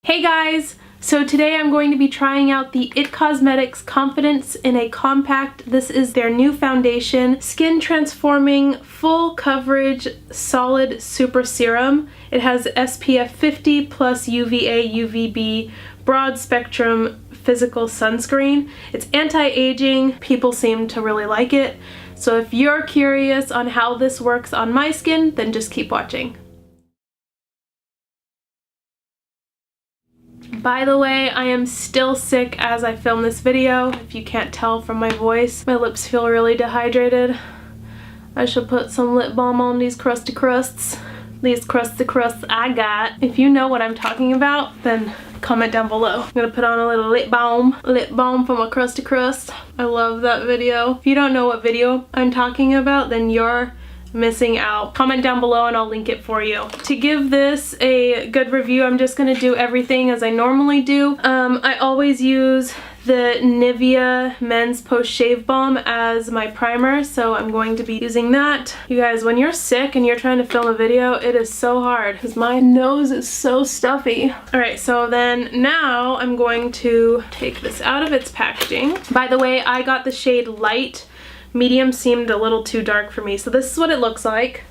Hey guys! So today I'm going to be trying out the IT Cosmetics Confidence in a Compact. This is their new foundation, skin transforming, full coverage, solid super serum. It has SPF 50 plus UVA, UVB, broad spectrum physical sunscreen. It's anti-aging. People seem to really like it. So if you're curious on how this works on my skin, then just keep watching. By the way, I am still sick as I film this video. If you can't tell from my voice, my lips feel really dehydrated. I should put some lip balm on these crusty crusts. These crusty crusts I got. If you know what I'm talking about, then comment down below. I'm gonna put on a little lip balm for my crusty crust. I love that video. If you don't know what video I'm talking about, then you're missing out. Comment down below and I'll link it for you. To give this a good review, I'm just gonna do everything as I normally do. I always use the Nivea Men's Post Shave Balm as my primer, so I'm going to be using that. You guys, when you're sick and you're trying to film a video, it is so hard because my nose is so stuffy. Alright, so then now I'm going to take this out of its packaging. By the way, I got the shade Light. Medium seemed a little too dark for me, so this is what it looks like.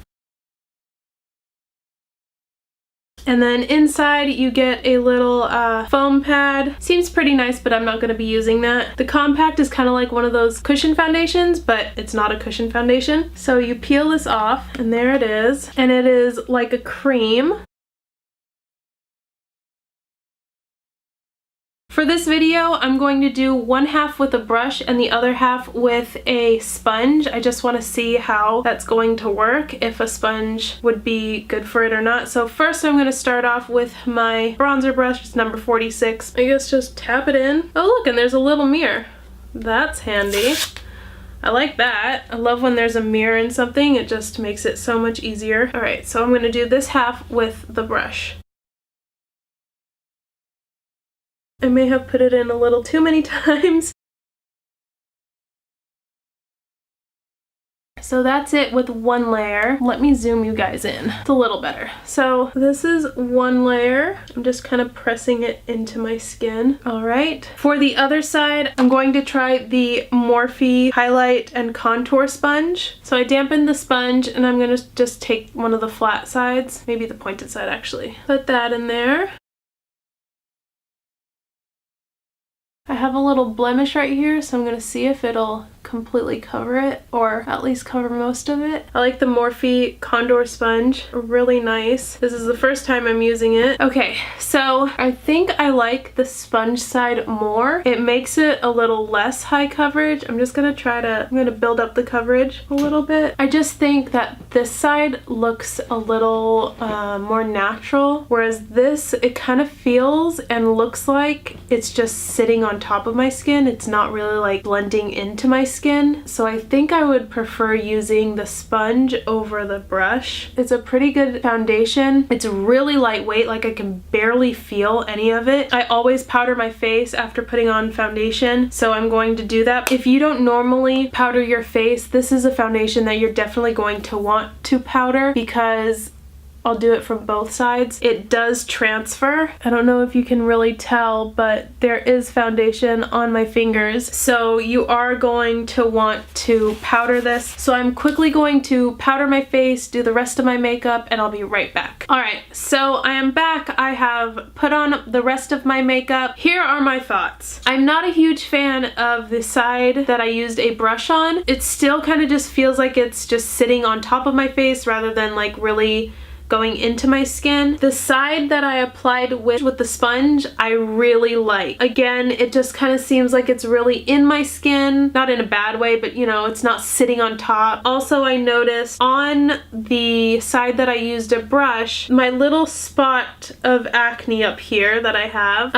And then inside you get a little foam pad. Seems pretty nice, but I'm not going to be using that. The compact is kind of like one of those cushion foundations, but it's not a cushion foundation. So you peel this off, and there it is. And it is like a cream. For this video, I'm going to do one half with a brush and the other half with a sponge. I just want to see how that's going to work, if a sponge would be good for it or not. So first I'm going to start off with my bronzer brush, it's number 46. I guess just tap it in. Oh look, and there's a little mirror. That's handy. I like that. I love when there's a mirror in something, it just makes it so much easier. Alright, so I'm going to do this half with the brush. I may have put it in a little too many times. So that's it with one layer. Let me zoom you guys in. It's a little better. So this is one layer. I'm just kind of pressing it into my skin. All right. For the other side, I'm going to try the Morphe Highlight and Contour Sponge. So I dampened the sponge and I'm going to just take one of the flat sides, maybe the pointed side actually. Put that in there. I have a little blemish right here, so I'm going to see if it'll completely cover it, or at least cover most of it. I like the Morphe Contour Sponge. Really nice. This is the first time I'm using it. Okay, so I think I like the sponge side more. It makes it a little less high coverage. I'm just going to build up the coverage a little bit. I just think that this side looks a little more natural, whereas this, it kind of feels and looks like it's just sitting on top of my skin. It's not really like blending into my skin. So I think I would prefer using the sponge over the brush. It's a pretty good foundation. It's really lightweight, like I can barely feel any of it. I always powder my face after putting on foundation, so I'm going to do that. If you don't normally powder your face, this is a foundation that you're definitely going to want to powder because I'll do it from both sides. It does transfer. I don't know if you can really tell, but there is foundation on my fingers. So you are going to want to powder this. So I'm quickly going to powder my face, do the rest of my makeup, and I'll be right back. Alright, so I am back. I have put on the rest of my makeup. Here are my thoughts. I'm not a huge fan of the side that I used a brush on. It still kind of just feels like it's just sitting on top of my face rather than like really going into my skin. The side that I applied with the sponge, I really like. Again, it just kind of seems like it's really in my skin. Not in a bad way, but you know, it's not sitting on top. Also, I noticed on the side that I used a brush, my little spot of acne up here that I have,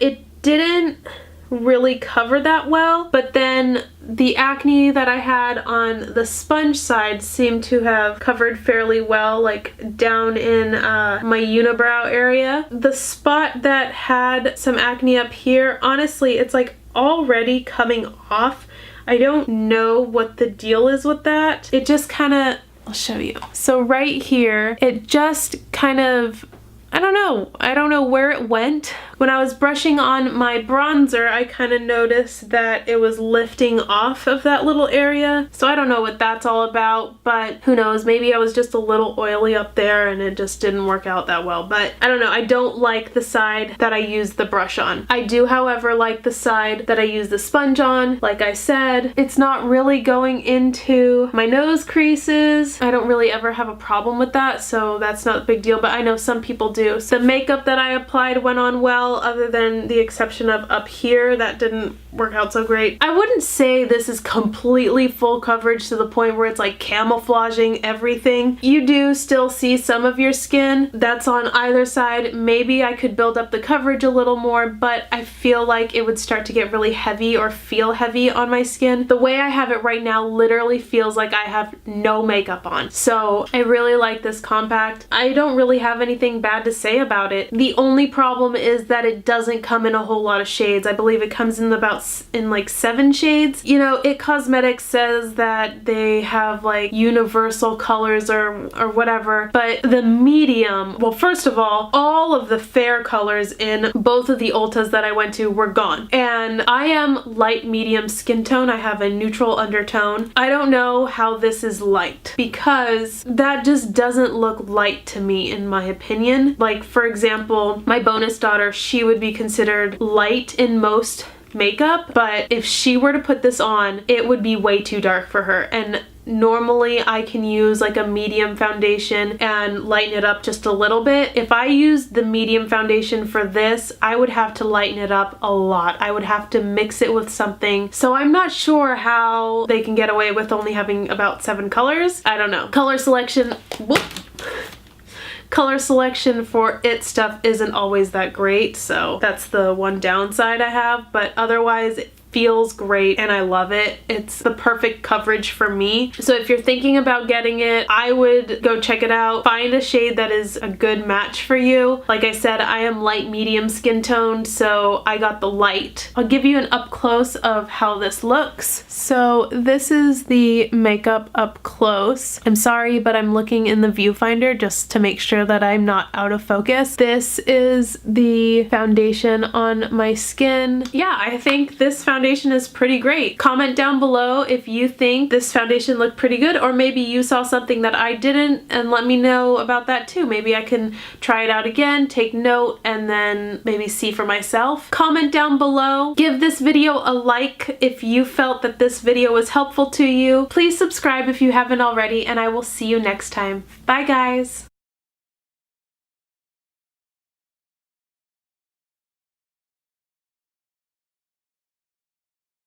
it didn't really cover that well, but then the acne that I had on the sponge side seemed to have covered fairly well, like down in my unibrow area. The spot that had some acne up here, honestly, it's like already coming off. I don't know what the deal is with that. It just kind of, I'll show you. So right here, it just kind of, I don't know. I don't know where it went. When I was brushing on my bronzer, I kind of noticed that it was lifting off of that little area. So I don't know what that's all about, but who knows? Maybe I was just a little oily up there and it just didn't work out that well. But I don't know. I don't like the side that I use the brush on. I do, however, like the side that I use the sponge on. Like I said, it's not really going into my nose creases. I don't really ever have a problem with that, so that's not a big deal, but I know some people do. So the makeup that I applied went on well, other than the exception of up here. That didn't work out so great. I wouldn't say this is completely full coverage to the point where it's like camouflaging everything. You do still see some of your skin. That's on either side. Maybe I could build up the coverage a little more, but I feel like it would start to get really heavy or feel heavy on my skin. The way I have it right now literally feels like I have no makeup on. So I really like this compact. I don't really have anything bad to say about it. The only problem is that it doesn't come in a whole lot of shades. I believe it comes in like 7 shades. You know, It Cosmetics says that they have like universal colors or whatever, but the medium, well, first of all of the fair colors in both of the Ultas that I went to were gone. And I am light medium skin tone. I have a neutral undertone. I don't know how this is light because that just doesn't look light to me in my opinion. Like, for example, my bonus daughter, she would be considered light in most makeup, but if she were to put this on, it would be way too dark for her. And normally I can use like a medium foundation and lighten it up just a little bit. If I used the medium foundation for this, I would have to lighten it up a lot. I would have to mix it with something. So I'm not sure how they can get away with only having about 7 colors. I don't know. Color selection, whoop. Color selection for it stuff isn't always that great, so that's the one downside I have, but otherwise it feels great and I love it. It's the perfect coverage for me. So if you're thinking about getting it, I would go check it out. Find a shade that is a good match for you. Like I said, I am light medium skin toned, so I got the light. I'll give you an up close of how this looks. So this is the makeup up close. I'm sorry, but I'm looking in the viewfinder just to make sure that I'm not out of focus. This is the foundation on my skin. Yeah, I think this foundation is pretty great. Comment down below if you think this foundation looked pretty good, or maybe you saw something that I didn't, and let me know about that too. Maybe I can try it out again, take note, and then maybe see for myself. Comment down below. Give this video a like if you felt that this video was helpful to you. Please subscribe if you haven't already, and I will see you next time. Bye guys!